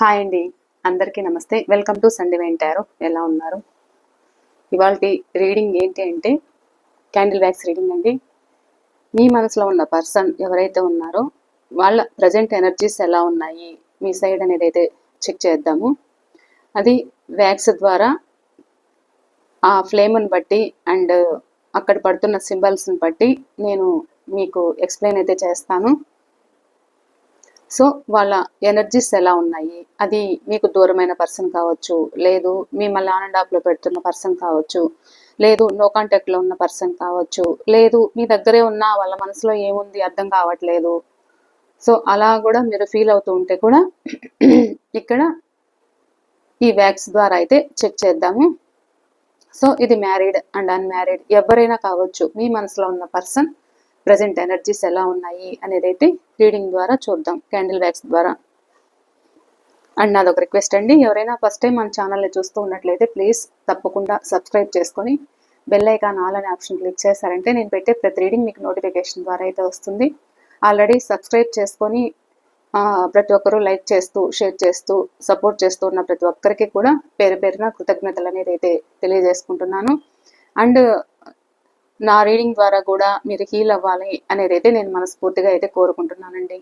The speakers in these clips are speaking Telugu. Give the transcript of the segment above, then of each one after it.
హాయ్ అండి, అందరికీ నమస్తే. Welcome to Sunday tarot. ఎలా ఉన్నారు? ఇవాళ రీడింగ్ ఏంటి అంటే క్యాండిల్ వ్యాక్స్ రీడింగ్ అండి. మీ మనసులో ఉన్న పర్సన్ ఎవరైతే ఉన్నారో వాళ్ళ ప్రజెంట్ ఎనర్జీస్ ఎలా ఉన్నాయి మీ సైడ్ అనేది అయితే చెక్ చేద్దాము. అది వ్యాక్స్ ద్వారా ఆ ఫ్లేమ్ని బట్టి అండ్ అక్కడ పడుతున్న సింబల్స్ని బట్టి నేను మీకు ఎక్స్ప్లెయిన్ అయితే చేస్తాను. సో వాళ్ళ ఎనర్జీస్ ఎలా ఉన్నాయి, అది మీకు దూరమైన పర్సన్ కావచ్చు, లేదు మిమ్మల్ని ఆన్ అండ్ ఆఫ్లో పెడుతున్న పర్సన్ కావచ్చు, లేదు నో కాంటాక్ట్లో ఉన్న పర్సన్ కావచ్చు, లేదు మీ దగ్గరే ఉన్న వాళ్ళ మనసులో ఏముంది అర్థం కావట్లేదు. సో అలా కూడా మీరు ఫీల్ అవుతూ ఉంటే కూడా ఇక్కడ ఈ వ్యాక్స్ ద్వారా అయితే చెక్ చేద్దాము. సో ఇది మ్యారీడ్ అండ్ అన్మ్యారీడ్ ఎవరైనా కావచ్చు, మీ మనసులో ఉన్న పర్సన్ ప్రజెంట్ ఎనర్జీస్ ఎలా ఉన్నాయి అనేది అయితే రీడింగ్ ద్వారా చూద్దాం, క్యాండిల్ వ్యాక్స్ ద్వారా. అండ్ నాదొక రిక్వెస్ట్ అండి, ఎవరైనా ఫస్ట్ టైం మన ఛానల్ని చూస్తూ ఉన్నట్లయితే ప్లీజ్ తప్పకుండా సబ్స్క్రైబ్ చేసుకొని బెల్ ఐకాన్ ఆల్ అనే ఆప్షన్ క్లిక్ చేశారంటే నేను పెట్టే ప్రతి రీడింగ్ మీకు నోటిఫికేషన్ ద్వారా అయితే వస్తుంది. ఆల్రెడీ సబ్స్క్రైబ్ చేసుకొని ప్రతి ఒక్కరూ లైక్ చేస్తూ షేర్ చేస్తూ సపోర్ట్ చేస్తూ ఉన్న ప్రతి ఒక్కరికి కూడా పేరు పేరున కృతజ్ఞతలు అనేది అయితే తెలియజేసుకుంటున్నాను. అండ్ నా రీడింగ్ ద్వారా కూడా మీరు హీల్ అవ్వాలి అనేది అయితే నేను మనస్ఫూర్తిగా అయితే కోరుకుంటున్నానండి.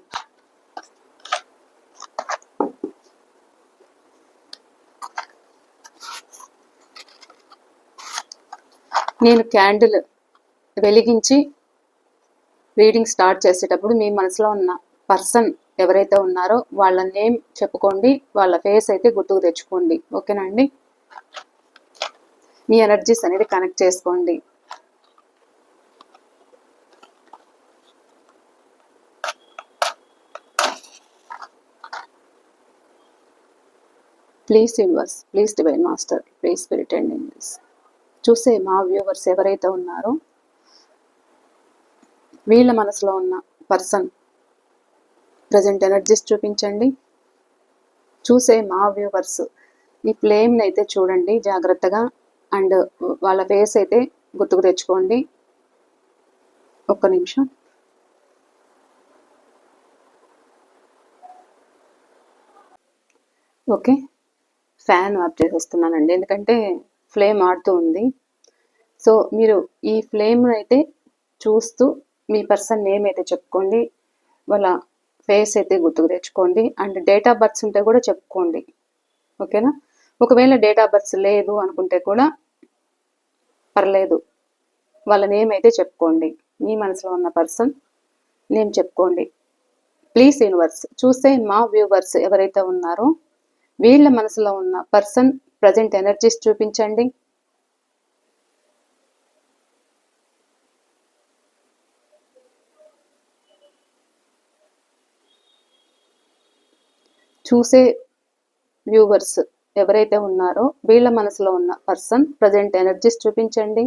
నేను క్యాండిల్ వెలిగించి రీడింగ్ స్టార్ట్ చేసేటప్పుడు మీ మనసులో ఉన్న పర్సన్ ఎవరైతే ఉన్నారో వాళ్ళ నేమ్ చెప్పుకోండి, వాళ్ళ ఫేస్ అయితే గుర్తుకు తెచ్చుకోండి. ఓకేనా అండి? మీ ఎనర్జీస్ అనేది కనెక్ట్ చేసుకోండి. Please universe, please divine master, please spirit and angels, చూసే మా వ్యూవర్స్ ఎవరైతే ఉన్నారో వీళ్ళ మనసులో ఉన్న పర్సన్ ప్రజెంట్ ఎనర్జీస్ చూపించండి. చూసే మా వ్యూవర్స్ ఈ ఫ్లేమ్ని అయితే చూడండి జాగ్రత్తగా, అండ్ వాళ్ళ ఫేస్ అయితే గుర్తుకు తెచ్చుకోండి. ఒక్క నిమిషం. ఓకే, ఫ్యాన్ ఆఫ్ చేసేస్తున్నానండి ఎందుకంటే ఫ్లేమ్ ఆడుతూ ఉంది. సో మీరు ఈ ఫ్లేమ్ అయితే చూస్తూ మీ పర్సన్ నేమ్ అయితే చెప్పుకోండి, వాళ్ళ ఫేస్ అయితే గుర్తుకు తెచ్చుకోండి, అండ్ డేట్ ఆఫ్ బర్త్స్ ఉంటే కూడా చెప్పుకోండి. ఓకేనా? ఒకవేళ డేట్ ఆఫ్ బర్త్స్ లేదు అనుకుంటే కూడా పర్లేదు, వాళ్ళ నేమ్ అయితే చెప్పుకోండి. మీ మనసులో ఉన్న పర్సన్ నేమ్ చెప్పుకోండి. ప్లీజ్ యూనివర్స్, చూస్తే మా వ్యూవర్స్ ఎవరైతే ఉన్నారో వీళ్ళ మనసులో ఉన్న పర్సన్ ప్రజెంట్ ఎనర్జీస్ చూపించండి. చూసే వ్యూవర్స్ ఎవరైతే ఉన్నారో వీళ్ళ మనసులో ఉన్న పర్సన్ ప్రజెంట్ ఎనర్జీస్ చూపించండి.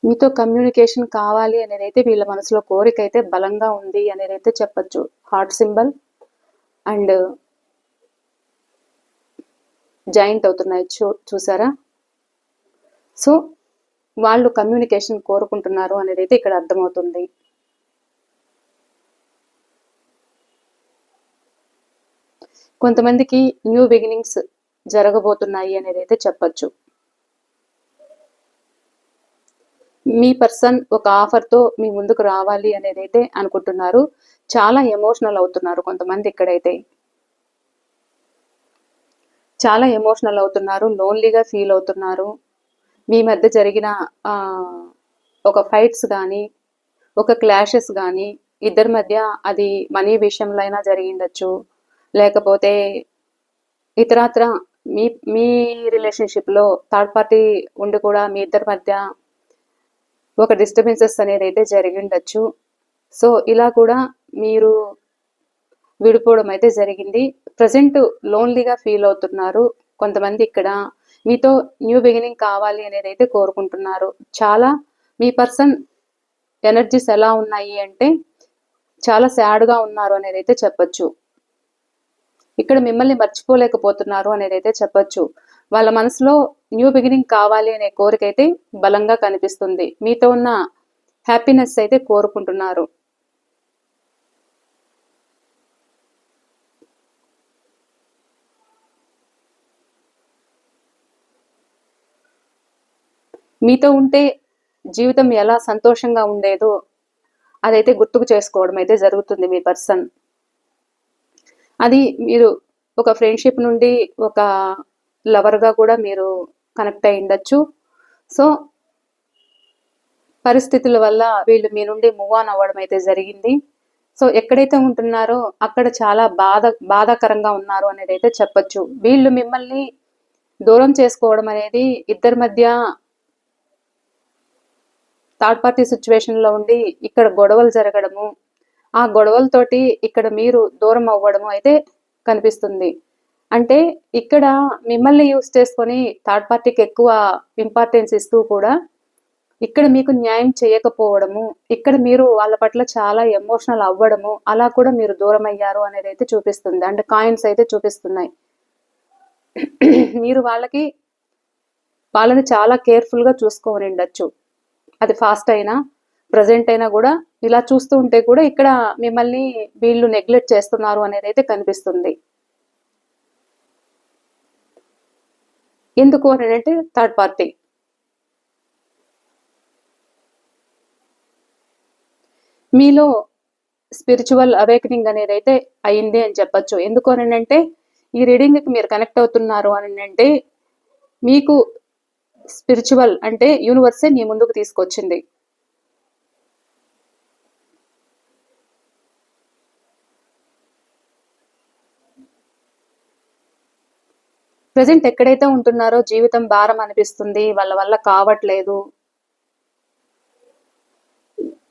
మీతో కమ్యూనికేషన్ కావాలి అనేది అయితే వీళ్ళ మనసులో కోరిక అయితే బలంగా ఉంది అనేది అయితే చెప్పచ్చు. హార్ట్ సింబల్ అండ్ జాయింట్ అవుతున్నాయి, చూసారా? సో వాళ్ళు కమ్యూనికేషన్ కోరుకుంటున్నారు అనేది అయితే ఇక్కడ అర్థమవుతుంది. కొంతమందికి న్యూ బిగినింగ్స్ జరగబోతున్నాయి అనేది అయితే చెప్పచ్చు. మీ పర్సన్ ఒక ఆఫర్తో మీ ముందుకు రావాలి అనేది అయితే అనుకుంటున్నారు. చాలా ఎమోషనల్ అవుతున్నారు కొంతమంది, ఇక్కడైతే చాలా ఎమోషనల్ అవుతున్నారు, లోన్లీగా ఫీల్ అవుతున్నారు. మీ మధ్య జరిగిన ఒక ఫైట్స్ కానీ ఒక క్లాషెస్ కానీ ఇద్దరి మధ్య, అది మనీ విషయంలో అయినా జరిగిండొచ్చు, లేకపోతే ఇతరత్ర మీ మీ రిలేషన్షిప్లో థర్డ్ పార్టీ ఉండి కూడా మీ ఇద్దరి మధ్య ఒక డిస్టర్బెన్సెస్ అనేది అయితే జరిగిండొచ్చు. సో ఇలా కూడా మీరు విడిపోవడం అయితే జరిగింది. ప్రజెంట్ లోన్లీగా ఫీల్ అవుతున్నారు కొంతమంది. ఇక్కడ మీతో న్యూ బిగినింగ్ కావాలి అనేది అయితే కోరుకుంటున్నారు. చాలా మీ పర్సన్ ఎనర్జీస్ ఎలా ఉన్నాయి అంటే చాలా సాడ్గా ఉన్నారు అనేది అయితే చెప్పచ్చు. ఇక్కడ మిమ్మల్ని మర్చిపోలేకపోతున్నారు అనేది అయితే చెప్పచ్చు. వాళ్ళ మనసులో న్యూ బిగినింగ్ కావాలి అనే కోరిక అయితే బలంగా కనిపిస్తుంది. మీతో ఉన్న హ్యాపీనెస్ అయితే కోరుకుంటున్నారు. మీతో ఉంటే జీవితం ఎలా సంతోషంగా ఉండేదో అదైతే గుర్తుకు చేసుకోవడం అయితే జరుగుతుంది మీ పర్సన్. అది మీరు ఒక ఫ్రెండ్షిప్ నుండి ఒక లవర్గా కూడా మీరు కనెక్ట్ అయి ఉండొచ్చు. సో పరిస్థితుల వల్ల వీళ్ళు మీ నుండి మూవ్ ఆన్ అవ్వడం అయితే జరిగింది. సో ఎక్కడైతే ఉంటున్నారో అక్కడ చాలా బాధాకరంగా ఉన్నారు అనేది అయితే చెప్పొచ్చు. వీళ్ళు మిమ్మల్ని దూరం చేసుకోవడం అనేది ఇద్దరి మధ్య థర్డ్ పార్టీ సిచ్యువేషన్లో ఉండి ఇక్కడ గొడవలు జరగడము, ఆ గొడవలతోటి ఇక్కడ మీరు దూరం అవ్వడము అయితే కనిపిస్తుంది. అంటే ఇక్కడ మిమ్మల్ని యూస్ చేసుకొని థర్డ్ పార్టీకి ఎక్కువ ఇంపార్టెన్స్ ఇస్తూ కూడా ఇక్కడ మీకు న్యాయం చేయకపోవడము, ఇక్కడ మీరు వాళ్ళ పట్ల చాలా ఎమోషనల్ అవ్వడము, అలా కూడా మీరు దూరం అయ్యారు అనేది అయితే చూపిస్తుంది. అంటే కాయిన్స్ అయితే చూపిస్తున్నాయి. మీరు వాళ్ళని చాలా కేర్ఫుల్గా చూసుకొని ఉండొచ్చు. అది ఫాస్ట్ అయినా ప్రజెంట్ అయినా కూడా ఇలా చూస్తూ ఉంటే కూడా ఇక్కడ మిమ్మల్ని వీళ్ళు నెగ్లెక్ట్ చేస్తున్నారు అనేది అయితే కనిపిస్తుంది. ఎందుకు అని అంటే థర్డ్ పార్టీ మీలో స్పిరిచువల్ అవేకనింగ్ అనేది అయితే అయింది అని చెప్పచ్చు. ఎందుకు అని అంటే ఈ రీడింగ్కి మీరు కనెక్ట్ అవుతున్నారు అని అంటే మీకు స్పిరిచువల్ అంటే యూనివర్సే మీ ముందుకు తీసుకొచ్చింది. ప్రజెంట్ ఎక్కడైతే ఉంటున్నారో జీవితం భారం అనిపిస్తుంది, వాళ్ళ వల్ల కావట్లేదు,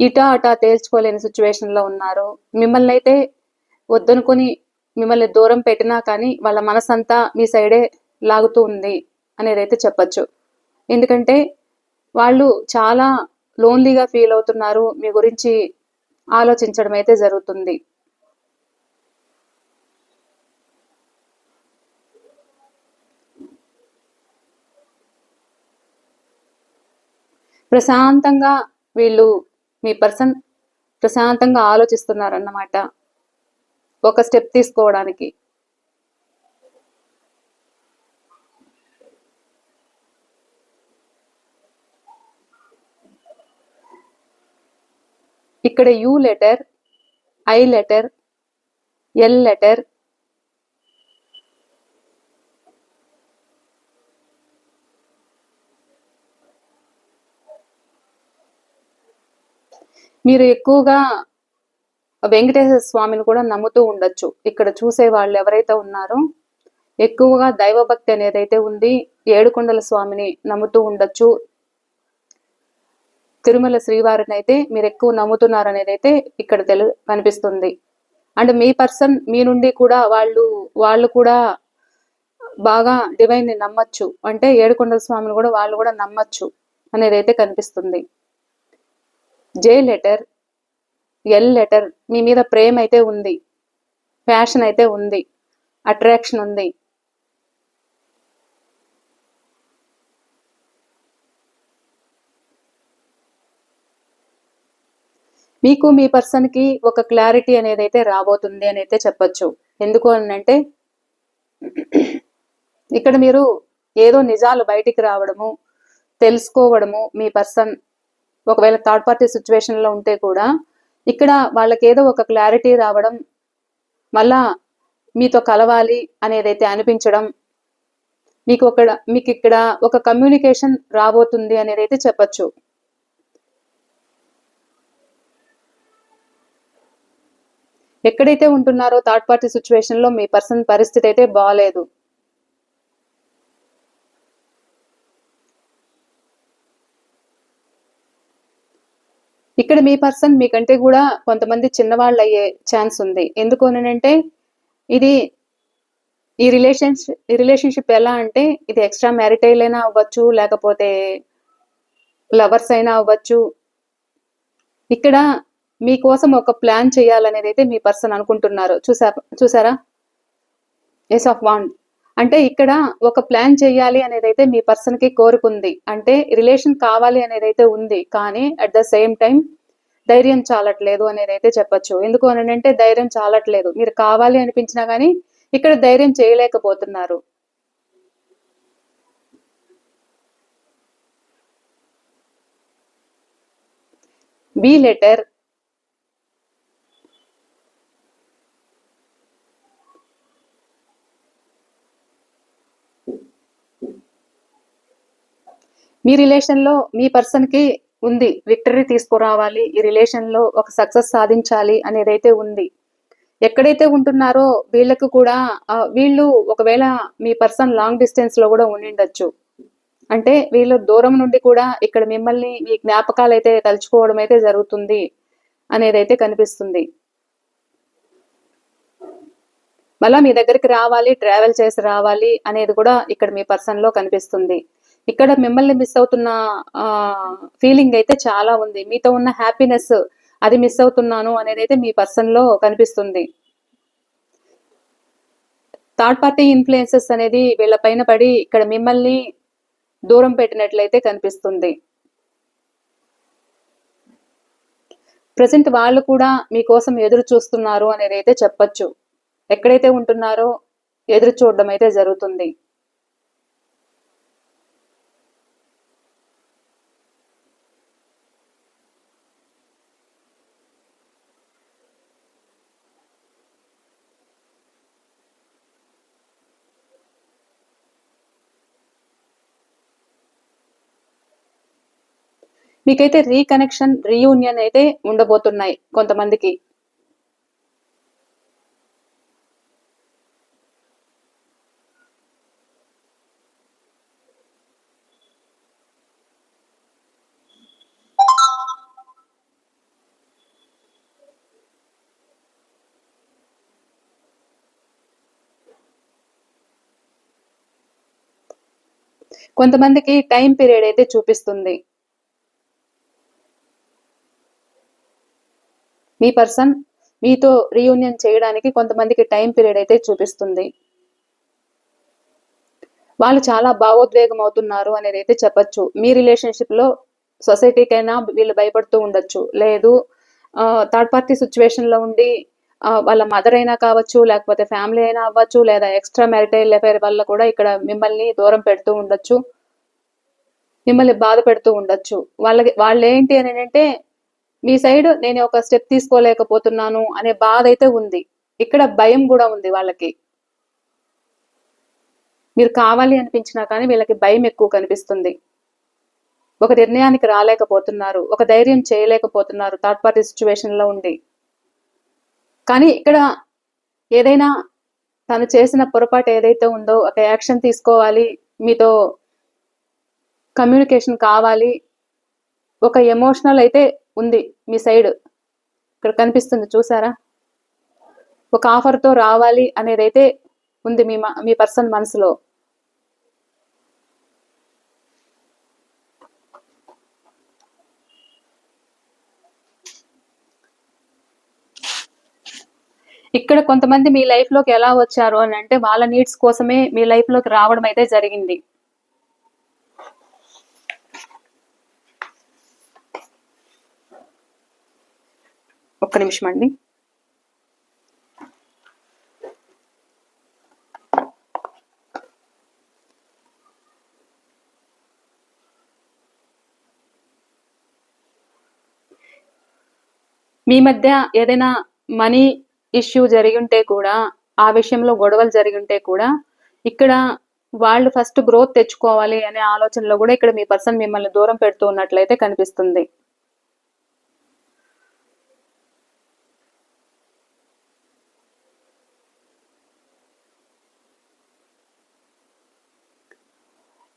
ఇటా అటా తేల్చుకోలేని సిచ్యువేషన్లో ఉన్నారు. మిమ్మల్ని అయితే వద్దనుకొని మిమ్మల్ని దూరం పెట్టినా కానీ వాళ్ళ మనసంతా మీ సైడే లాగుతూ ఉంది అనేది అయితే చెప్పచ్చు. ఎందుకంటే వాళ్ళు చాలా లోన్లీగా ఫీల్ అవుతున్నారు, మీ గురించి ఆలోచించడం అయితే జరుగుతుంది. ప్రశాంతంగా వీళ్ళు మీ పర్సన్ ప్రశాంతంగా ఆలోచిస్తున్నారన్నమాట ఒక స్టెప్ తీసుకోవడానికి. ఇక్కడ you letter, I letter, L letter, మీరు ఎక్కువగా వెంకటేశ్వర స్వామిని కూడా నమ్ముతూ ఉండొచ్చు. ఇక్కడ చూసే వాళ్ళు ఎవరైతే ఉన్నారో ఎక్కువగా దైవభక్తి అనేది అయితే ఉంది. ఏడుకొండల స్వామిని నమ్ముతూ ఉండొచ్చు. తిరుమల శ్రీవారిని అయితే మీరు ఎక్కువ నమ్ముతున్నారు అనేది అయితే ఇక్కడ కనిపిస్తుంది. అండ్ మీ పర్సన్ మీ నుండి కూడా వాళ్ళు కూడా బాగా డివైన్ ని నమ్మచ్చు. అంటే ఏడుకొండల స్వామిని కూడా వాళ్ళు కూడా నమ్మచ్చు అనేది అయితే కనిపిస్తుంది. జే లెటర్, ఎల్ లెటర్, మీ మీద ప్రేమ అయితే ఉంది, ప్యాషన్ అయితే ఉంది, అట్రాక్షన్ ఉంది. మీకు మీ పర్సన్కి ఒక క్లారిటీ అనేది అయితే రాబోతుంది అని అయితే చెప్పచ్చు. ఎందుకు అంటే ఇక్కడ మీరు ఏదో నిజాలు బయటికి రావడము, తెలుసుకోవడము, మీ పర్సన్ ఒకవేళ థర్డ్ పార్టీ సిచ్యువేషన్లో ఉంటే కూడా ఇక్కడ వాళ్ళకి ఏదో ఒక క్లారిటీ రావడం, మళ్ళా మీతో కలవాలి అనేదైతే అనిపించడం, మీకు ఇక్కడ ఒక కమ్యూనికేషన్ రాబోతుంది అనేది అయితే చెప్పచ్చు. ఎక్కడైతే ఉంటున్నారో థర్డ్ పార్టీ సిచ్యువేషన్లో మీ పర్సన్ పరిస్థితి అయితే బాగాలేదు. ఇక్కడ మీ పర్సన్ మీకంటే కూడా కొంతమంది చిన్నవాళ్ళు అయ్యే ఛాన్స్ ఉంది. ఎందుకు అంటే ఇది ఈ రిలేషన్షిప్ ఎలా అంటే ఇది ఎక్స్ట్రా మ్యారిటైల్ అయినా అవ్వచ్చు, లేకపోతే లవర్స్ అయినా అవ్వచ్చు. ఇక్కడ మీకోసం ఒక ప్లాన్ చేయాలనేది అయితే మీ పర్సన్ అనుకుంటున్నారు. చూసారా ఏస్ ఆఫ్ వాండ్ అంటే ఇక్కడ ఒక ప్లాన్ చేయాలి అనేది అయితే మీ పర్సన్ కి కోరుకుంది. అంటే రిలేషన్ కావాలి అనేది అయితే ఉంది, కానీ అట్ ద సేమ్ టైం ధైర్యం చాలట్లేదు అనేది అయితే చెప్పచ్చు. ఎందుకు అంటే ధైర్యం చాలట్లేదు, మీరు కావాలి అనిపించినా కానీ ఇక్కడ ధైర్యం చేయలేకపోతున్నారు. బి లెటర్, మీ రిలేషన్లో మీ పర్సన్కి ఉంది విక్టరీ తీసుకురావాలి, ఈ రిలేషన్లో ఒక సక్సెస్ సాధించాలి అనేదైతే ఉంది. ఎక్కడైతే ఉంటున్నారో వీళ్ళకు కూడా వీళ్ళు ఒకవేళ మీ పర్సన్ లాంగ్ డిస్టెన్స్లో కూడా ఉండిండొచ్చు. అంటే వీళ్ళు దూరం నుండి కూడా ఇక్కడ మిమ్మల్ని మీ జ్ఞాపకాలు అయితే తలుచుకోవడం అయితే జరుగుతుంది అనేదైతే కనిపిస్తుంది. మళ్ళీ మీ దగ్గరికి రావాలి, ట్రావెల్ చేసి రావాలి అనేది కూడా ఇక్కడ మీ పర్సన్లో కనిపిస్తుంది. ఇక్కడ మిమ్మల్ని మిస్ అవుతున్న ఫీలింగ్ అయితే చాలా ఉంది. మీతో ఉన్న హ్యాపీనెస్ అది మిస్ అవుతున్నాను అనేది అయితే మీ పర్సన్లో కనిపిస్తుంది. థర్డ్ పార్టీ ఇన్ఫ్లుయెన్సెస్ అనేది వీళ్ళ పైన పడి ఇక్కడ మిమ్మల్ని దూరం పెట్టినట్లయితే కనిపిస్తుంది. ప్రజెంట్ వాళ్ళు కూడా మీకోసం ఎదురు చూస్తున్నారు అనేది అయితే చెప్పచ్చు. ఎక్కడైతే ఉంటున్నారో ఎదురు చూడడం అయితే జరుగుతుంది. మీకైతే రీకనెక్షన్, రీయూనియన్ అయితే ఉండబోతున్నాయి కొంతమందికి. కొంతమందికి టైం పీరియడ్ అయితే చూపిస్తుంది. మీ పర్సన్ మీతో రీయూనియన్ చేయడానికి కొంతమందికి టైం పీరియడ్ అయితే చూపిస్తుంది. వాళ్ళు చాలా భావోద్వేగం అవుతున్నారు అనేది అయితే చెప్పచ్చు. మీ రిలేషన్షిప్లో సొసైటీకైనా వీళ్ళు భయపడుతూ ఉండొచ్చు, లేదు థర్డ్ పార్టీ సిచ్యువేషన్లో ఉండి వాళ్ళ మదర్ అయినా కావచ్చు, లేకపోతే ఫ్యామిలీ అయినా అవ్వచ్చు, లేదా ఎక్స్ట్రా మ్యారిటైల్ అఫైర్ వల్ల కూడా ఇక్కడ మిమ్మల్ని దూరం పెడుతూ ఉండొచ్చు, మిమ్మల్ని బాధ పెడుతూ ఉండొచ్చు. వాళ్ళు ఏంటి అని అంటే మీ సైడ్ నేను ఒక స్టెప్ తీసుకోలేకపోతున్నాను అనే బాధ అయితే ఉంది. ఇక్కడ భయం కూడా ఉంది వాళ్ళకి. మీరు కావాలి అనిపించినా కానీ వీళ్ళకి భయం ఎక్కువ కనిపిస్తుంది. ఒక నిర్ణయానికి రాలేకపోతున్నారు, ఒక ధైర్యం చేయలేకపోతున్నారు థర్డ్ పార్టీ సిచ్యువేషన్లో ఉండి. కానీ ఇక్కడ ఏదైనా తను చేసిన పొరపాటు ఏదైతే ఉందో ఒక యాక్షన్ తీసుకోవాలి, మీతో కమ్యూనికేషన్ కావాలి, ఒక ఎమోషనల్ అయితే ఉంది మీ సైడ్. ఇక్కడ కనిపిస్తుంది చూసారా, ఒక ఆఫర్తో రావాలి అనేది అయితే ఉంది మీ పర్సన్ మనసులో. ఇక్కడ కొంతమంది మీ లైఫ్లోకి ఎలా వచ్చారు అని అంటే వాళ్ళ నీడ్స్ కోసమే మీ లైఫ్లోకి రావడం అయితే జరిగింది. ఒక్క నిమిషం అండి. మీ మధ్య ఏదైనా మనీ ఇష్యూ జరిగి ఉంటే కూడా, ఆ విషయంలో గొడవలు జరిగి ఉంటే కూడా ఇక్కడ వాళ్ళు ఫస్ట్ గ్రోత్ తెచ్చుకోవాలి అనే ఆలోచనలో కూడా ఇక్కడ మీ పర్సన్ మిమ్మల్ని దూరం పెడుతూ ఉన్నట్లయితే కనిపిస్తుంది.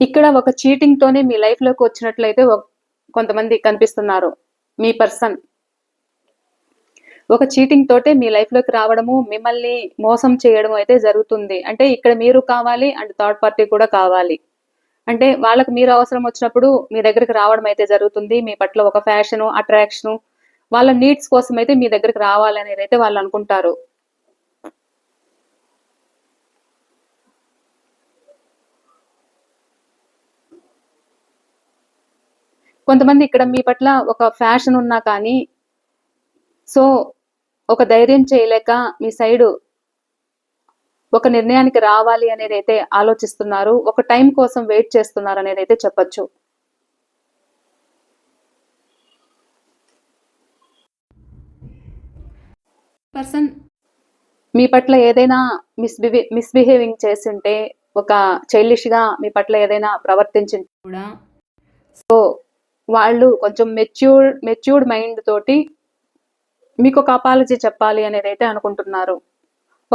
ఇక్కడ ఒక చీటింగ్ తోనే మీ లైఫ్ లోకి వచ్చినట్లయితే కొంతమంది కనిపిస్తున్నారు. మీ పర్సన్ ఒక చీటింగ్ తోటే మీ లైఫ్ లోకి రావడము, మిమ్మల్ని మోసం చేయడం అయితే జరుగుతుంది. అంటే ఇక్కడ మీరు కావాలి అండ్ థర్డ్ పార్టీ కూడా కావాలి. అంటే వాళ్ళకి మీరు అవసరం వచ్చినప్పుడు మీ దగ్గరికి రావడం అయితే జరుగుతుంది. మీ పట్ల ఒక ఫ్యాషను, అట్రాక్షను, వాళ్ళ నీడ్స్ కోసం అయితే మీ దగ్గరికి రావాలి అనేది అయితే వాళ్ళు అనుకుంటారు. కొంతమంది ఇక్కడ మీ పట్ల ఒక ఫ్యాషన్ ఉన్నా కానీ సో ఒక ధైర్యం చేయలేక మీ సైడు ఒక నిర్ణయానికి రావాలి అనేది అయితే ఆలోచిస్తున్నారు. ఒక టైం కోసం వెయిట్ చేస్తున్నారు అనేది అయితే చెప్పచ్చు. పర్సన్ మీ పట్ల ఏదైనా మిస్బిహేవింగ్ చేస్తుంటే, ఒక చైల్డిష్గా మీ పట్ల ఏదైనా ప్రవర్తించి కూడా, సో వాళ్ళు కొంచెం మెచ్యూర్డ్ మైండ్ తోటి మీకు ఒక అపాలజీ చెప్పాలి అనేది అయితే అనుకుంటున్నారు.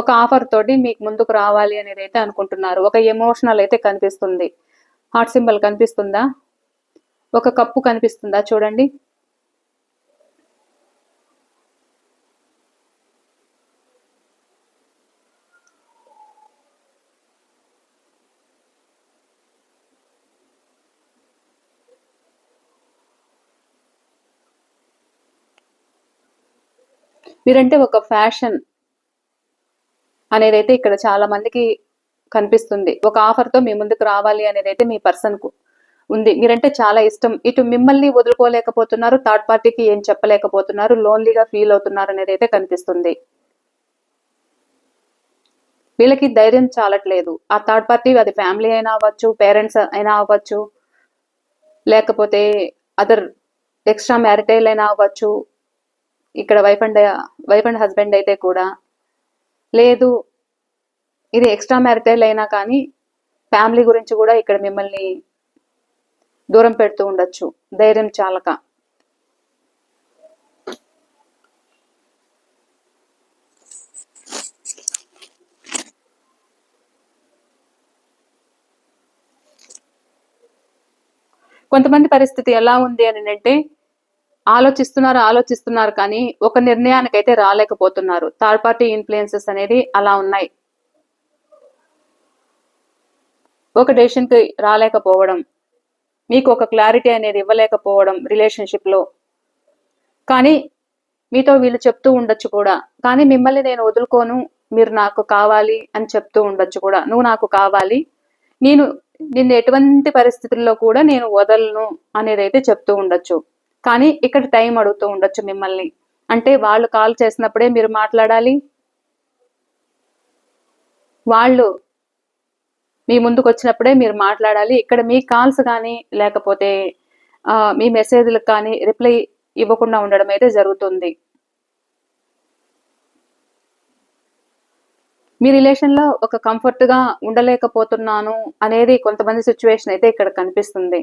ఒక ఆఫర్ తోటి మీకు ముందుకు రావాలి అనేది అయితే అనుకుంటున్నారు. ఒక ఎమోషనల్ అయితే కనిపిస్తుంది. హార్ట్ సింబల్ కనిపిస్తుందా? ఒక కప్పు కనిపిస్తుందా? చూడండి. మీరంటే ఒక ఫ్యాషన్ అనేది అయితే ఇక్కడ చాలా మందికి కనిపిస్తుంది. ఒక ఆఫర్తో మీ ముందుకు రావాలి అనేది అయితే మీ పర్సన్కు ఉంది. మీరంటే చాలా ఇష్టం. ఇటు మిమ్మల్ని వదులుకోలేకపోతున్నారు, థర్డ్ పార్టీకి ఏం చెప్పలేకపోతున్నారు, లోన్లీగా ఫీల్ అవుతున్నారు అనేది అయితే కనిపిస్తుంది. వీళ్ళకి ధైర్యం చాలట్లేదు. ఆ థర్డ్ పార్టీ అది ఫ్యామిలీ అయినా అవ్వచ్చు, పేరెంట్స్ అయినా అవ్వచ్చు, లేకపోతే అదర్ ఎక్స్ట్రా మ్యారిటైల్ అయినా అవ్వచ్చు. ఇక్కడ వైఫ్ అండ్ హస్బెండ్ అయితే కూడా లేదు, ఇది ఎక్స్ట్రా మ్యారిటైల్ అయినా కానీ ఫ్యామిలీ గురించి కూడా ఇక్కడ మిమ్మల్ని దూరం పెడుతూ ఉండొచ్చు ధైర్యం చాలక. కొంతమంది పరిస్థితి ఎలా ఉంది అని అంటే, ఆలోచిస్తున్నారు కానీ ఒక నిర్ణయానికి అయితే రాలేకపోతున్నారు. థర్డ్ పార్టీ ఇన్ఫ్లుయెన్సెస్ అనేది అలా ఉన్నాయి. ఒక డెసిషన్కి రాలేకపోవడం, మీకు ఒక క్లారిటీ అనేది ఇవ్వలేకపోవడం రిలేషన్షిప్లో. కానీ మీతో వీళ్ళు చెప్తూ ఉండొచ్చు కూడా, కానీ మిమ్మల్ని నేను వదులుకోను, మీరు నాకు కావాలి అని చెప్తూ ఉండొచ్చు కూడా. నువ్వు నాకు కావాలి, నిన్ను ఎటువంటి పరిస్థితుల్లో కూడా నేను వదలను అనేది అయితే చెప్తూ ఉండొచ్చు. కానీ ఇక్కడ టైం అడుగుతూ ఉండొచ్చు మిమ్మల్ని. అంటే వాళ్ళు కాల్ చేసినప్పుడే మీరు మాట్లాడాలి, వాళ్ళు మీ ముందుకు వచ్చినప్పుడే మీరు మాట్లాడాలి. ఇక్కడ మీ కాల్స్ కానీ లేకపోతే మీ మెసేజ్లకు కానీ రిప్లై ఇవ్వకుండా ఉండడం అయితే జరుగుతుంది. మీ రిలేషన్లో ఒక కంఫర్ట్గా ఉండలేకపోతున్నాను అనేది కొంతమంది సిచ్యువేషన్ అయితే ఇక్కడ కనిపిస్తుంది.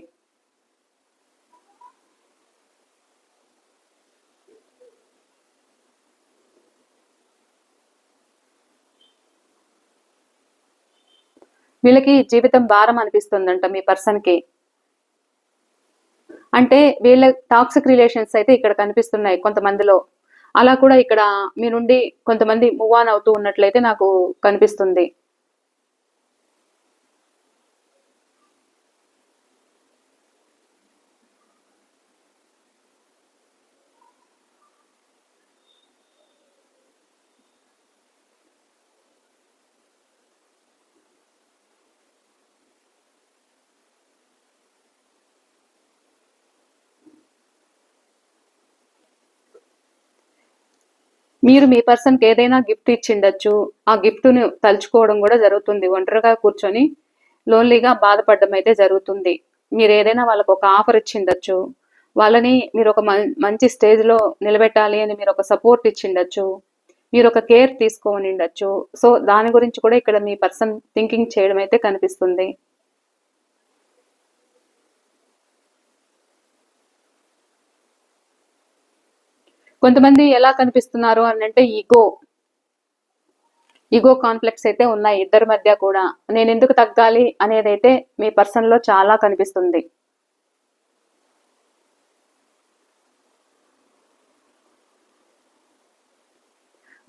వీళ్ళకి జీవితం భారం అనిపిస్తుందంట మీ పర్సన్కి. అంటే వీళ్ళ టాక్సిక్ రిలేషన్స్ అయితే ఇక్కడ కనిపిస్తున్నాయి కొంతమందిలో. అలా కూడా ఇక్కడ మీ నుండి కొంతమంది మూవ్ ఆన్ అవుతూ ఉన్నట్లయితే నాకు కనిపిస్తుంది. మీరు మీ పర్సన్కి ఏదైనా గిఫ్ట్ ఇచ్చిండొచ్చు. ఆ గిఫ్ట్ను తలుచుకోవడం కూడా జరుగుతుంది. ఒంటరిగా కూర్చొని లోన్లీగా బాధపడడం అయితే జరుగుతుంది. మీరు ఏదైనా వాళ్ళకు ఒక ఆఫర్ ఇచ్చిండొచ్చు, వాళ్ళని మీరు ఒక మంచి స్టేజ్లో నిలబెట్టాలి అని మీరు ఒక సపోర్ట్ ఇచ్చిండొచ్చు, మీరు ఒక కేర్ తీసుకోని ఉండొచ్చు. సో దాని గురించి కూడా ఇక్కడ మీ పర్సన్ థింకింగ్ చేయడం అయితే కనిపిస్తుంది. కొంతమంది ఎలా కనిపిస్తున్నారు అని అంటే ఈగో కాన్ఫ్లిక్ట్స్ అయితే ఉన్నాయి ఇద్దరి మధ్య కూడా. నేను ఎందుకు తగ్గాలి అనేది అయితే మీ పర్సన్లో చాలా కనిపిస్తుంది.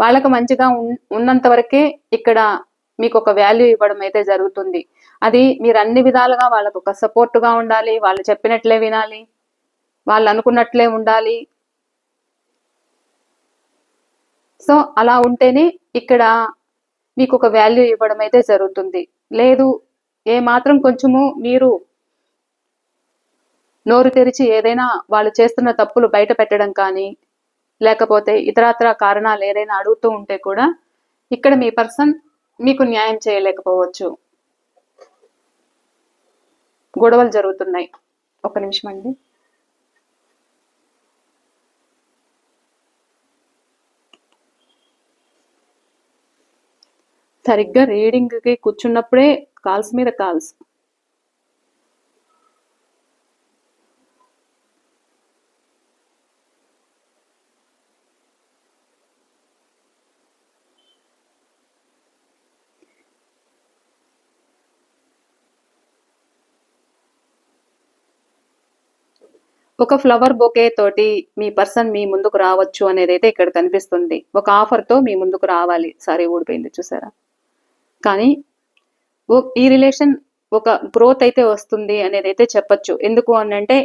వాళ్ళకు మంచిగా ఉన్నంత వరకే ఇక్కడ మీకు ఒక వాల్యూ ఇవ్వడం అయితే జరుగుతుంది. అది మీరు అన్ని విధాలుగా వాళ్ళకు ఒక సపోర్ట్గా ఉండాలి, వాళ్ళు చెప్పినట్లే వినాలి, వాళ్ళు అనుకున్నట్లే ఉండాలి. సో అలా ఉంటేనే ఇక్కడ మీకు ఒక వాల్యూ ఇవ్వడం అయితే జరుగుతుంది. లేదు, ఏ మాత్రం కొంచెము మీరు నోరు తెరిచి ఏదైనా వాళ్ళు చేస్తున్న తప్పులు బయట పెట్టడం కానీ లేకపోతే ఇతరత్ర కారణాలు ఏదైనా అడుగుతూ ఉంటే కూడా ఇక్కడ మీ పర్సన్ మీకు న్యాయం చేయలేకపోవచ్చు. గొడవలు జరుగుతున్నాయి. ఒక నిమిషం అండి. సరిగ్గా రీడింగ్కి కూర్చున్నప్పుడే కాల్స్ మీద కాల్స్. ఒక ఫ్లవర్ బొకే తోటి మీ పర్సన్ మీ ముందుకు రావచ్చు అనేది అయితే ఇక్కడ కనిపిస్తుంది. ఒక ఆఫర్తో మీ ముందుకు రావాలి. సారీ ఊడిపోయింది చూసారా. కానీ ఈ రిలేషన్ ఒక గ్రోత్ అయితే వస్తుంది అనేది అయితే చెప్పచ్చు. ఎందుకు అని అంటే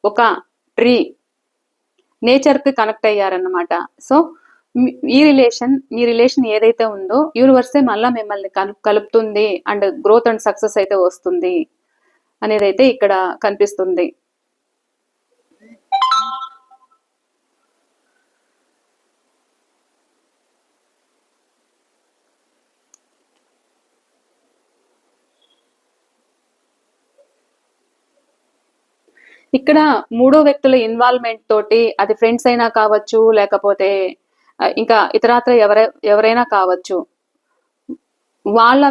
ఒక ట్రీ నేచర్కి కనెక్ట్ అయ్యారన్నమాట. సో మీ రిలేషన్ ఏదైతే ఉందో యూనివర్సే మళ్ళీ మిమ్మల్ని కలుపుతుంది అండ్ గ్రోత్ అండ్ సక్సెస్ అయితే వస్తుంది అనేది అయితే ఇక్కడ కనిపిస్తుంది. ఇక్కడ మూడో వ్యక్తుల ఇన్వాల్వ్మెంట్ తోటి అది ఫ్రెండ్స్ అయినా కావచ్చు, లేకపోతే ఇంకా ఇతరాత్ర ఎవరైనా కావచ్చు, వాళ్ళ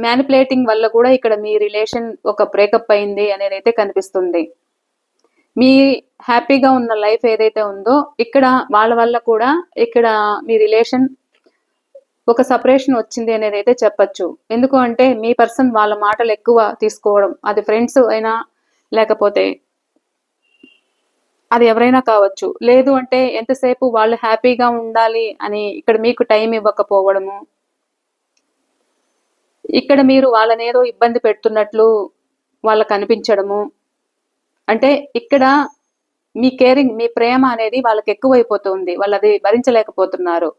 మ్యానిపులేటింగ్ వల్ల కూడా ఇక్కడ మీ రిలేషన్ ఒక బ్రేకప్ అయింది అనేది అయితే కనిపిస్తుంది. మీ హ్యాపీగా ఉన్న లైఫ్ ఏదైతే ఉందో ఇక్కడ వాళ్ళ వల్ల కూడా ఇక్కడ మీ రిలేషన్ ఒక సపరేషన్ వచ్చింది అనేది అయితే చెప్పచ్చు. ఎందుకు అంటే మీ పర్సన్ వాళ్ళ మాటలు ఎక్కువ తీసుకోవడం, అది ఫ్రెండ్స్ అయినా లేకపోతే అది ఎవరైనా కావచ్చు. లేదు అంటే ఎంతసేపు వాళ్ళు హ్యాపీగా ఉండాలి అని ఇక్కడ మీకు టైం ఇవ్వకపోవడము, ఇక్కడ మీరు వాళ్ళని ఏదో ఇబ్బంది పెడుతున్నట్లు వాళ్ళకు అనిపించడము, అంటే ఇక్కడ మీ కేరింగ్ మీ ప్రేమ అనేది వాళ్ళకి ఎక్కువైపోతుంది. వాళ్ళు అది భరించలేకపోతున్నారు.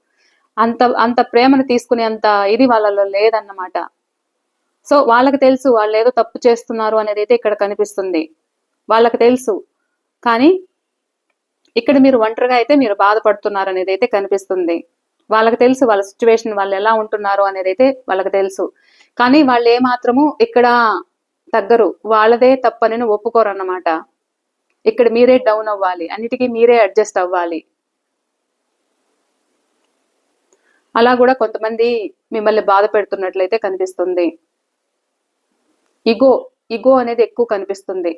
అంత అంత ప్రేమను తీసుకునే అంత ఇది వాళ్ళలో లేదన్నమాట. సో వాళ్ళకి తెలుసు వాళ్ళు ఏదో తప్పు చేస్తున్నారు అనేది అయితే ఇక్కడ కనిపిస్తుంది. వాళ్ళకి తెలుసు, కానీ ఇక్కడ మీరు ఒంటరిగా అయితే మీరు బాధపడుతున్నారు అనేది అయితే కనిపిస్తుంది. వాళ్ళకి తెలుసు వాళ్ళ సిచ్యువేషన్, వాళ్ళు ఎలా ఉంటున్నారు అనేది అయితే వాళ్ళకి తెలుసు. కానీ వాళ్ళు ఏమాత్రము ఇక్కడ తగ్గరు, వాళ్ళదే తప్పని ఒప్పుకోరు అన్నమాట. ఇక్కడ మీరే డౌన్ అవ్వాలి, అన్నిటికీ మీరే అడ్జస్ట్ అవ్వాలి. అలా కూడా కొంతమంది మిమ్మల్ని బాధ పెడుతున్నట్లయితే కనిపిస్తుంది. ఇగో అనేది ఎక్కువ కనిపిస్తుంది.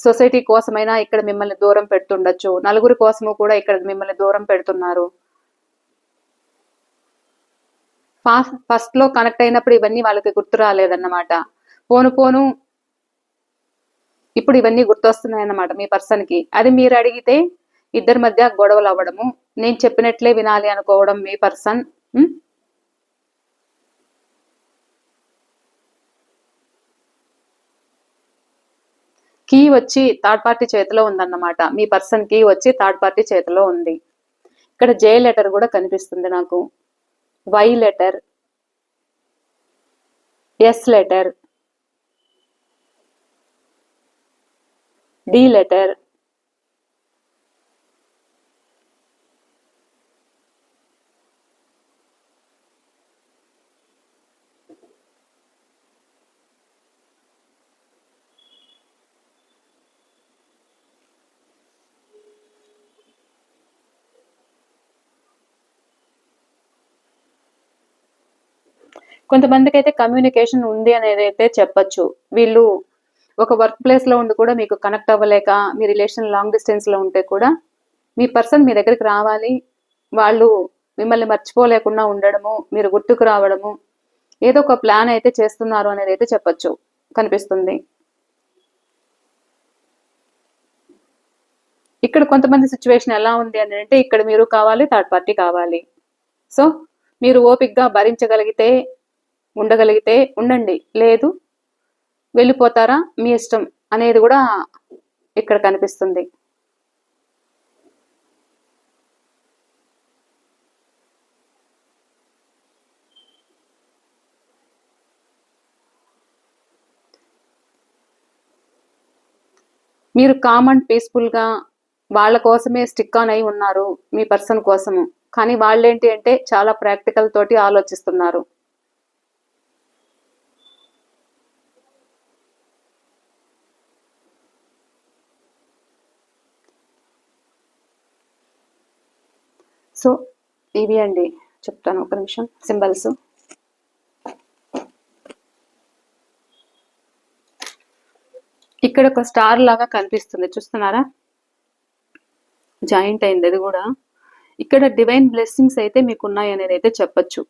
సొసైటీ కోసమైనా ఇక్కడ మిమ్మల్ని దూరం పెడుతుండొచ్చు, నలుగురి కోసము కూడా ఇక్కడ మిమ్మల్ని దూరం పెడుతున్నారు. ఫస్ట్ లో కనెక్ట్ అయినప్పుడు ఇవన్నీ వాళ్ళకి గుర్తు రాలేదన్నమాట. పోను ఇప్పుడు ఇవన్నీ గుర్తొస్తున్నాయి అన్నమాట మీ పర్సన్ కి. అది మీరు అడిగితే ఇద్దరి మధ్య గొడవలు అవ్వడము, నేను చెప్పినట్లే వినాలి అనుకోవడం మీ పర్సన్. కీ వచ్చి థర్డ్ పార్టీ చేతిలో ఉందన్నమాట. మీ పర్సన్ కీ వచ్చి థర్డ్ పార్టీ చేతిలో ఉంది. ఇక్కడ జే లెటర్ కూడా కనిపిస్తుంది నాకు, Y letter, S letter, D letter, కొంతమందికి అయితే కమ్యూనికేషన్ ఉంది అనేది అయితే చెప్పచ్చు. వీళ్ళు ఒక వర్క్ ప్లేస్ లో ఉండి కూడా మీకు కనెక్ట్ అవ్వలేక మీ రిలేషన్ లాంగ్ డిస్టెన్స్ లో ఉంటే కూడా మీ పర్సన్ మీ దగ్గరికి రావాలి, వాళ్ళు మిమ్మల్ని మర్చిపోలేకుండా ఉండడము, మీరు గుర్తుకు రావడము, ఏదో ఒక ప్లాన్ అయితే చేస్తున్నారు అనేది అయితే చెప్పచ్చు, కనిపిస్తుంది. ఇక్కడ కొంతమంది సిచ్యువేషన్ ఎలా ఉంది అని అంటే ఇక్కడ మీరు కావాలి, థర్డ్ పార్టీ కావాలి. సో మీరు ఓపిక్గా భరించగలిగితే ఉండగలిగితే ఉండండి, లేదు వెళ్ళిపోతారా మీ ఇష్టం అనేది కూడా ఇక్కడ కనిపిస్తుంది. మీరు కామ్ అండ్ పీస్ఫుల్గా వాళ్ళ కోసమే స్టిక్ ఆన్ అయి ఉన్నారు మీ పర్సన్ కోసము. కానీ వాళ్ళేంటి అంటే చాలా ప్రాక్టికల్ తోటి ఆలోచిస్తున్నారు. సో ఇవి అండి చెప్తాను ఒక నిమిషం. సింబల్స్ ఇక్కడ ఒక స్టార్ లాగా కనిపిస్తుంది, చూస్తున్నారా? జాయింట్ అయింది అది కూడా. ఇక్కడ డివైన్ బ్లెస్సింగ్స్ అయితే మీకు ఉన్నాయి అనేది అయితే చెప్పచ్చు.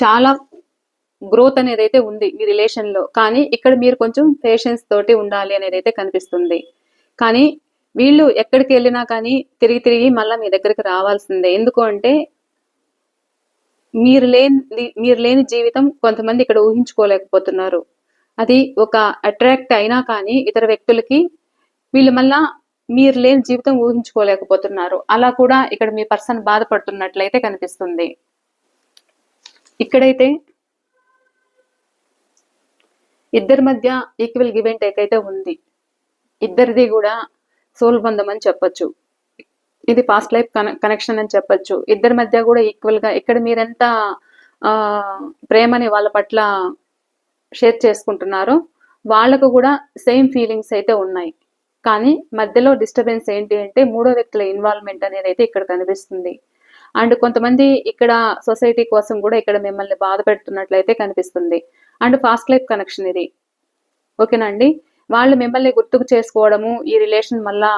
చాలా గ్రోత్ అనేది అయితే ఉంది మీ రిలేషన్ లో, కానీ ఇక్కడ మీరు కొంచెం పేషెన్స్ తోటి ఉండాలి అనేది అయితే కనిపిస్తుంది. కానీ వీళ్ళు ఎక్కడికి వెళ్ళినా కానీ తిరిగి తిరిగి మళ్ళీ మీ దగ్గరికి రావాల్సిందే. ఎందుకు అంటే మీరు లేని జీవితం కొంతమంది ఇక్కడ ఊహించుకోలేకపోతున్నారు. అది ఒక అట్రాక్ట్ అయినా కానీ ఇతర వ్యక్తులకి వీళ్ళు మళ్ళా మీరు లేని జీవితం ఊహించుకోలేకపోతున్నారు. అలా కూడా ఇక్కడ మీ పర్సన్ బాధపడుతున్నట్లయితే కనిపిస్తుంది. ఇక్కడైతే ఇద్దరి మధ్య ఈక్వల్ గివ్ అండ్ టేక్ అయితే ఉంది. ఇద్దరిది కూడా సోల్ బంధం అని చెప్పొచ్చు. ఇది పాస్ట్ లైఫ్ కనెక్షన్ అని చెప్పొచ్చు. ఇద్దరి మధ్య కూడా ఈక్వల్ గా ఇక్కడ మీరెంత ప్రేమని వాళ్ళ పట్ల షేర్ చేసుకుంటున్నారో వాళ్ళకు కూడా సేమ్ ఫీలింగ్స్ అయితే ఉన్నాయి. కానీ మధ్యలో డిస్టర్బెన్స్ ఏంటి అంటే మూడో వ్యక్తుల ఇన్వాల్వ్మెంట్ అనేది అయితే ఇక్కడ కనిపిస్తుంది. అండ్ కొంతమంది ఇక్కడ సొసైటీ కోసం కూడా ఇక్కడ మిమ్మల్ని బాధ పెడుతున్నట్లయితే కనిపిస్తుంది. అండ్ ఫాస్ట్ లైఫ్ కనెక్షన్ ఇది, ఓకేనా అండి? వాళ్ళు మిమ్మల్ని గుర్తుకు చేసుకోవడము, ఈ రిలేషన్ మళ్ళా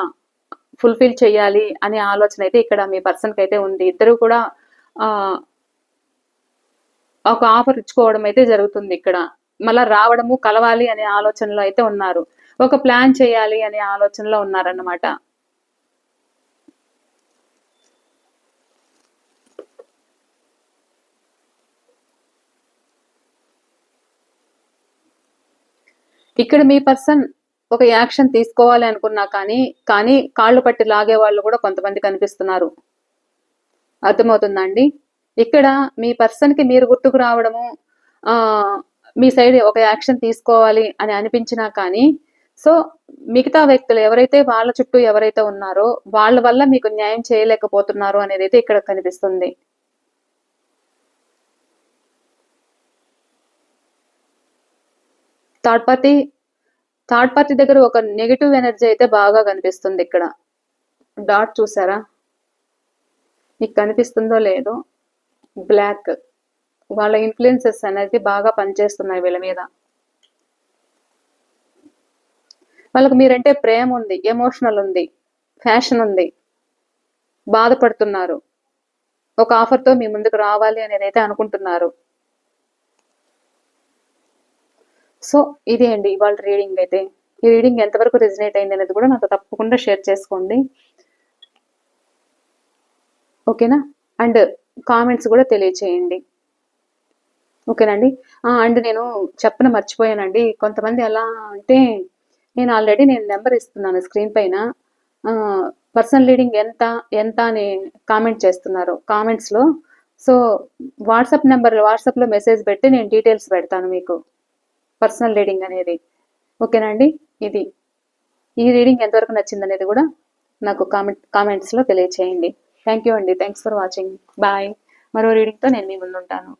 ఫుల్ఫిల్ చేయాలి అనే ఆలోచన అయితే ఇక్కడ మీ పర్సన్కి అయితే ఉంది. ఇద్దరు కూడా ఒక ఆఫర్ ఇచ్చుకోవడం అయితే జరుగుతుంది. ఇక్కడ మళ్ళా రావడము, కలవాలి అనే ఆలోచనలో అయితే ఉన్నారు. ఒక ప్లాన్ చేయాలి అనే ఆలోచనలో ఉన్నారన్నమాట. ఇక్కడ మీ పర్సన్ ఒక యాక్షన్ తీసుకోవాలి అనుకున్నా కానీ కాళ్ళు పట్టి లాగే వాళ్ళు కూడా కొంతమంది కనిపిస్తున్నారు. అర్థమవుతుందండి? ఇక్కడ మీ పర్సన్ కి మీరు గుర్తుకు రావడము, మీ సైడ్ ఒక యాక్షన్ తీసుకోవాలి అని అనిపించినా కానీ సో మిగతా వ్యక్తులు ఎవరైతే వాళ్ళ చుట్టూ ఎవరైతే ఉన్నారో వాళ్ళ వల్ల మీకు న్యాయం చేయలేకపోతున్నారు అనేది అయితే ఇక్కడ కనిపిస్తుంది. థర్డ్ పార్టీ దగ్గర ఒక నెగిటివ్ ఎనర్జీ అయితే బాగా కనిపిస్తుంది. ఇక్కడ డాట్ చూసారా, మీకు కనిపిస్తుందో లేదో, బ్లాక్. వాళ్ళ ఇన్ఫ్లుయెన్సెస్ అనేది బాగా పనిచేస్తున్నాయి వీళ్ళ మీద. వాళ్ళకు మీరంటే ప్రేమ ఉంది, ఎమోషనల్ ఉంది, ఫ్యాషన్ ఉంది, బాధపడుతున్నారు. ఒక ఆఫర్తో మీ ముందుకు రావాలి అనేది అయితే అనుకుంటున్నారు. సో ఇదే అండి ఇవాళ రీడింగ్ అయితే. ఈ రీడింగ్ ఎంతవరకు రెజినేట్ అయింది అనేది కూడా నాతో తప్పకుండా షేర్ చేసుకోండి, ఓకేనా? అండ్ కామెంట్స్ కూడా తెలియచేయండి, ఓకేనండి? అండ్ నేను చెప్పన మర్చిపోయానండి, కొంతమంది ఎలా అంటే నేను ఆల్రెడీ నెంబర్ ఇస్తున్నాను స్క్రీన్ పైన, పర్సనల్ రీడింగ్ ఎంత అని కామెంట్ చేస్తున్నారు కామెంట్స్లో. సో వాట్సాప్లో మెసేజ్ పెట్టి నేను డీటెయిల్స్ పెడతాను మీకు, పర్సనల్ రీడింగ్ అనేది, ఓకేనండి? ఈ రీడింగ్ ఎంతవరకు నచ్చింది అనేది కూడా నాకు కామెంట్స్లో తెలియచేయండి. థ్యాంక్ యూ అండి, థ్యాంక్స్ ఫర్ వాచింగ్, బాయ్. మరో రీడింగ్తో నేను మీ ముందు ఉంటాను.